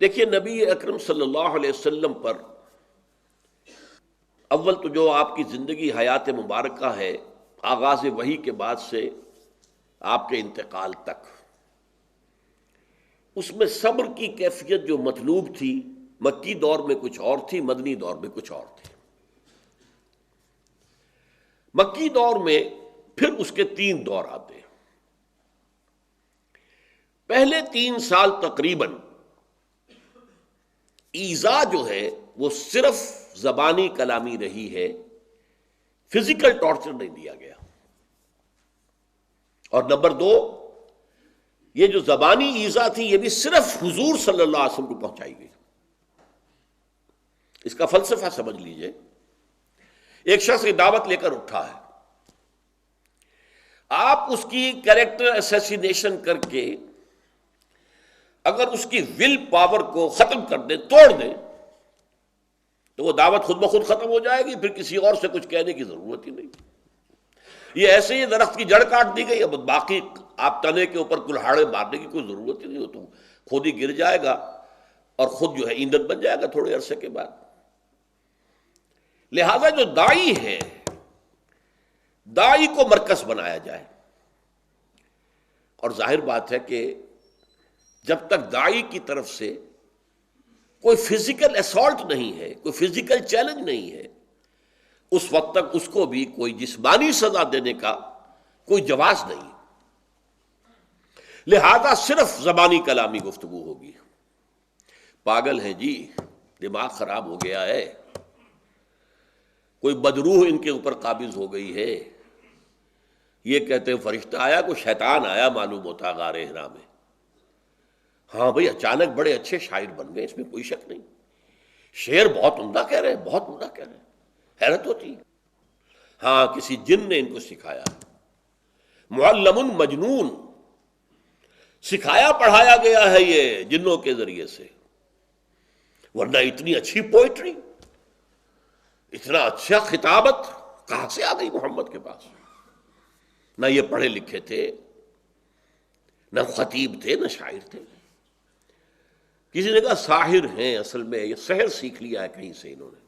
دیکھیے نبی اکرم صلی اللہ علیہ وسلم پر اول تو جو آپ کی زندگی حیات مبارکہ ہے، آغاز وحی کے بعد سے آپ کے انتقال تک، اس میں صبر کی کیفیت جو مطلوب تھی مکی دور میں کچھ اور تھی، مدنی دور میں کچھ اور تھی۔ مکی دور میں پھر اس کے 3 دور آتے ہیں۔ پہلے 3 سال تقریباً ایذا جو ہے وہ صرف زبانی کلامی رہی ہے، فزیکل ٹارچر نہیں دیا گیا۔ اور نمبر 2، یہ جو زبانی ایذا تھی یہ بھی صرف حضور صلی اللہ علیہ وسلم کو پہنچائی گئی۔ اس کا فلسفہ سمجھ لیجئے، ایک شخص کی دعوت لے کر اٹھا ہے، آپ اس کی کیریکٹر اسیسینیشن کر کے اگر اس کی ول پاور کو ختم کر دیں، توڑ دیں، تو وہ دعوت خود بخود ختم ہو جائے گی، پھر کسی اور سے کچھ کہنے کی ضرورت ہی نہیں۔ یہ ایسے ہی درخت کی جڑ کاٹ دی گئی، اب باقی آپ تنے کے اوپر کلہاڑے مارنے کی کوئی ضرورت ہی نہیں، ہو تو خود ہی گر جائے گا اور خود جو ہے ایندھن بن جائے گا تھوڑے عرصے کے بعد۔ لہذا جو داعی ہے، داعی کو مرکز بنایا جائے، اور ظاہر بات ہے کہ جب تک داعی کی طرف سے کوئی فزیکل اسالٹ نہیں ہے، کوئی فزیکل چیلنج نہیں ہے، اس وقت تک اس کو بھی کوئی جسمانی سزا دینے کا کوئی جواز نہیں۔ لہذا صرف زبانی کلامی گفتگو ہوگی۔ پاگل ہیں جی، دماغ خراب ہو گیا ہے، کوئی بدروح ان کے اوپر قابض ہو گئی ہے، یہ کہتے ہیں فرشتہ آیا، کوئی شیطان آیا معلوم ہوتا غار حرا میں۔ ہاں بھئی، اچانک بڑے اچھے شاعر بن گئے، اس میں کوئی شک نہیں، شعر بہت عمدہ کہہ رہے ہیں، بہت عمدہ کہہ رہے ہیں، حیرت ہوتی ہے۔ ہاں، کسی جن نے ان کو سکھایا، معلم مجنون، سکھایا پڑھایا گیا ہے یہ جنوں کے ذریعے سے، ورنہ اتنی اچھی پوئٹری، اتنا اچھا خطابت کہاں سے آ گئی محمد کے پاس؟ نہ یہ پڑھے لکھے تھے، نہ خطیب تھے، نہ شاعر تھے۔ کسی نے کہا ساحر ہیں، اصل میں یہ سحر سیکھ لیا ہے کہیں سے انہوں نے۔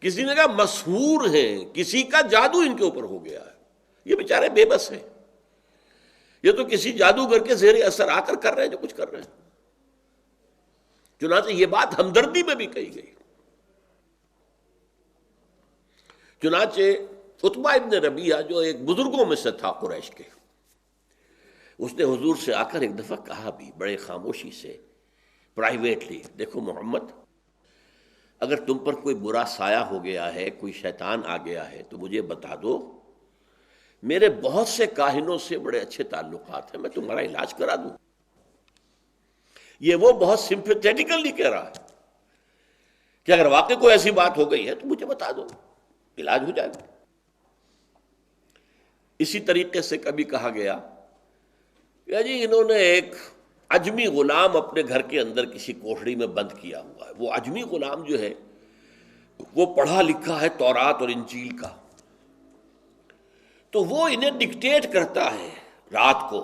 کسی نے کہا مسحور ہیں، کسی کا جادو ان کے اوپر ہو گیا ہے، یہ بیچارے بے بس ہیں، یہ تو کسی جادوگر کے زیر اثر آ کر رہے ہیں جو کچھ کر رہے ہیں۔ چنانچہ یہ بات ہمدردی میں بھی کہی گئی۔ چنانچہ عتبہ ابن ربیعہ جو ایک بزرگوں میں سے تھا قریش کے، اس نے حضور سے آ کر ایک دفعہ کہا بھی بڑے خاموشی سے، پرائیویٹلی، دیکھو محمد، اگر تم پر کوئی برا سایہ ہو گیا ہے، کوئی شیطان آ گیا ہے تو مجھے بتا دو، میرے بہت سے کاہنوں سے بڑے اچھے تعلقات ہیں، میں تمہارا علاج کرا دوں۔ یہ وہ بہت سمپیتھیٹیکلی کہہ رہا ہے کہ اگر واقعی کوئی ایسی بات ہو گئی ہے تو مجھے بتا دو، علاج ہو جائے گا۔ اسی طریقے سے کبھی کہا گیا کہ جی انہوں نے ایک عجمی غلام اپنے گھر کے اندر کسی کوٹھڑی میں بند کیا ہوا ہے، وہ عجمی غلام جو ہے وہ پڑھا لکھا ہے تورات اور انجیل کا، تو وہ انہیں ڈکٹیٹ کرتا ہے رات کو،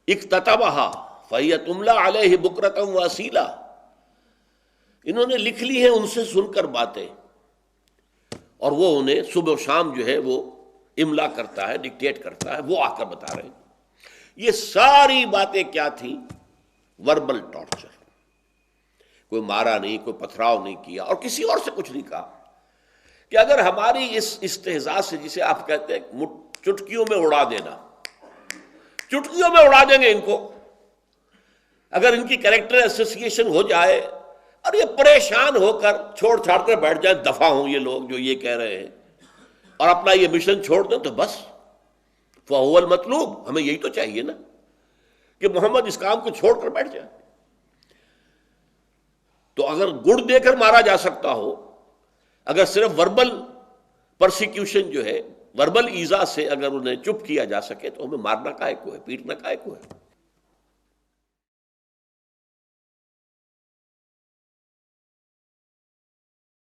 اکتتبہا فہی تملی علیہ بکرۃ واصیلا، انہوں نے لکھ لی ہے ان سے سن کر باتیں، اور وہ انہیں صبح و شام جو ہے وہ املا کرتا ہے، ڈکٹیٹ کرتا ہے، وہ آ کر بتا رہے ہیں۔ یہ ساری باتیں کیا تھیں؟ Verbal torture. کوئی مارا نہیں، کوئی پتھراؤ نہیں کیا، اور کسی اور سے کچھ نہیں کہا کہ اگر ہماری اس استہزاء سے، جسے آپ کہتے ہیں چٹکیوں میں اڑا دینا، چٹکیوں میں اڑا دیں گے ان کو، اگر ان کی کیریکٹر ایسوسیشن ہو جائے اور یہ پریشان ہو کر چھوڑ چھاڑ کر بیٹھ جائیں، دفع ہوں یہ لوگ جو یہ کہہ رہے ہیں، اور اپنا یہ مشن چھوڑ دیں، تو بس فَهُوَ الْمَطْلُوبُ، ہمیں یہی تو چاہیے نا کہ محمد اس کام کو چھوڑ کر بیٹھ جائے۔ تو اگر گڑ دے کر مارا جا سکتا ہو، اگر صرف وربل پرسیکیوشن جو ہے، وربل ایذا سے اگر انہیں چپ کیا جا سکے، تو ہمیں مارنا کائے کو ہے، پیٹنا کائے کو ہے؟